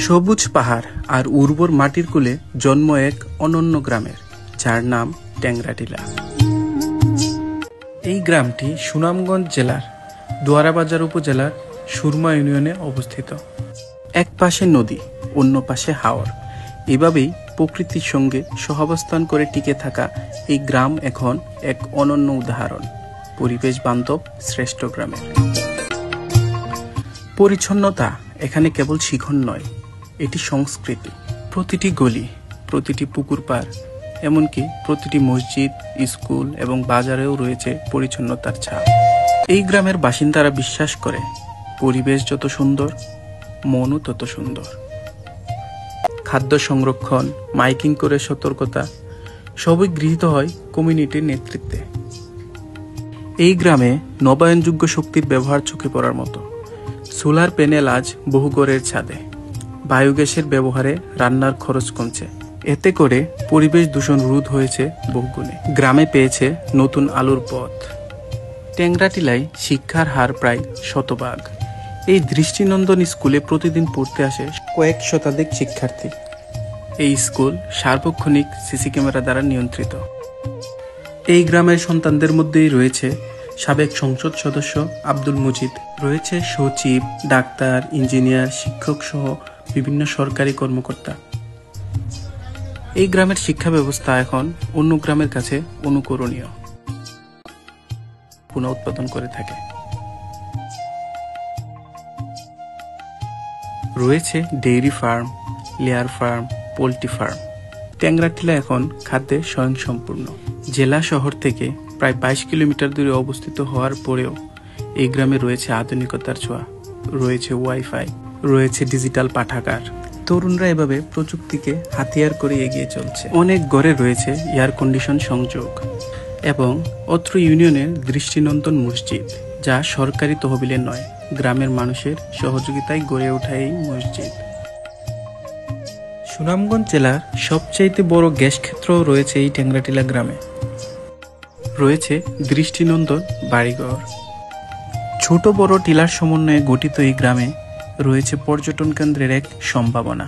সবুজ পাহাড় আর উর্বর মাটির কূলে জন্ম এক অনন্য গ্রামের, যার নাম ট্যাংরাটিলা। এই গ্রামটি সুনামগঞ্জ জেলার দোয়ারাবাজার উপজেলার সুরমা ইউনিয়নে অবস্থিত। এক পাশে নদী, অন্য পাশে হাওর। এভাবেই প্রকৃতির সঙ্গে সহাবস্থান করে টিকে থাকা এই গ্রাম এখন এক অনন্য উদাহরণ পরিবেশ বান্ধব শ্রেষ্ঠ গ্রামের। পরিচ্ছন্নতা এখানে কেবল শিখন নয়, এটি সংস্কৃতি। প্রতিটি গলি, প্রতিটি পুকুর পাড়, এমনকি প্রতিটি মসজিদ, স্কুল এবং বাজারেও রয়েছে পরিচ্ছন্নতার ছাপ। এই গ্রামের বাসিন্দারা বিশ্বাস করে পরিবেশ যত সুন্দর, মনও তত সুন্দর। খাদ্য সংরক্ষণ, মাইকিং করে সতর্কতা সবই গৃহীত হয় কমিউনিটির নেতৃত্বে। এই গ্রামে নবায়নযোগ্য শক্তির ব্যবহার চোখে পড়ার মতো। সোলার প্যানেল আজ বহু ঘরের ছাদে। বায়োগ্যাসের ব্যবহারে রান্নার খরচ কমছে। এতে করে পরিবেশ দূষণ রোধ হয়েছে বহুগুণে। গ্রামে পেয়েছে নতুন আলোর পথ। ট্যাংরাটিলায় শিক্ষার হার প্রায় 100%। এই দৃষ্টিনন্দন স্কুলে প্রতিদিন পড়তে আসে কয়েক শতাধিক শিক্ষার্থী। এই স্কুল সার্বক্ষণিক সিসি ক্যামেরা দ্বারা নিয়ন্ত্রিত। এই গ্রামের সন্তানদের মধ্যেই রয়েছে সাবেক সংসদ সদস্য আব্দুল মজিদ, রয়েছে সচিব, ডাক্তার, ইঞ্জিনিয়ার, শিক্ষক সহ বিভিন্ন সরকারি কর্মকর্তা। এই গ্রামের শিক্ষা ব্যবস্থা এখন অন্য গ্রামের কাছে অনুকরণীয়, পুনঃ উৎপাদন করে থাকে। রয়েছে dairy farm, layer farm, poultry farm. Tengratila এখন খাদ্যে স্বয়ংসম্পূর্ণ। জেলা শহর থেকে প্রায় 22 কিলোমিটার দূরে অবস্থিত হওয়ার পরেও এই গ্রামে রয়েছে আধুনিকতার ছোঁয়া, রয়েছে ওয়াইফাই, রয়েছে ডিজিটাল পাঠাগার। তরুণরা এভাবে প্রযুক্তিকে হাতিয়ার করে এগিয়ে চলছে। অনেক ঘরে রয়েছে এয়ার কন্ডিশন সংযোগ এবং অত্র ইউনিয়নের দৃষ্টিনন্দন মসজিদ, যা সরকারি তহবিলে নয়, গ্রামের মানুষের সহযোগিতায় গড়ে ওঠা এই মসজিদ। সুনামগঞ্জ জেলার সবচাইতে বড় গ্যাস ক্ষেত্রও রয়েছে এই ট্যাংরাটিলা গ্রামে। রয়েছে দৃষ্টিনন্দন বাড়িঘর। ছোট বড় টিলার সমন্বয়ে গঠিত এই গ্রামে রয়েছে পর্যটন কেন্দ্রের এক সম্ভাবনা।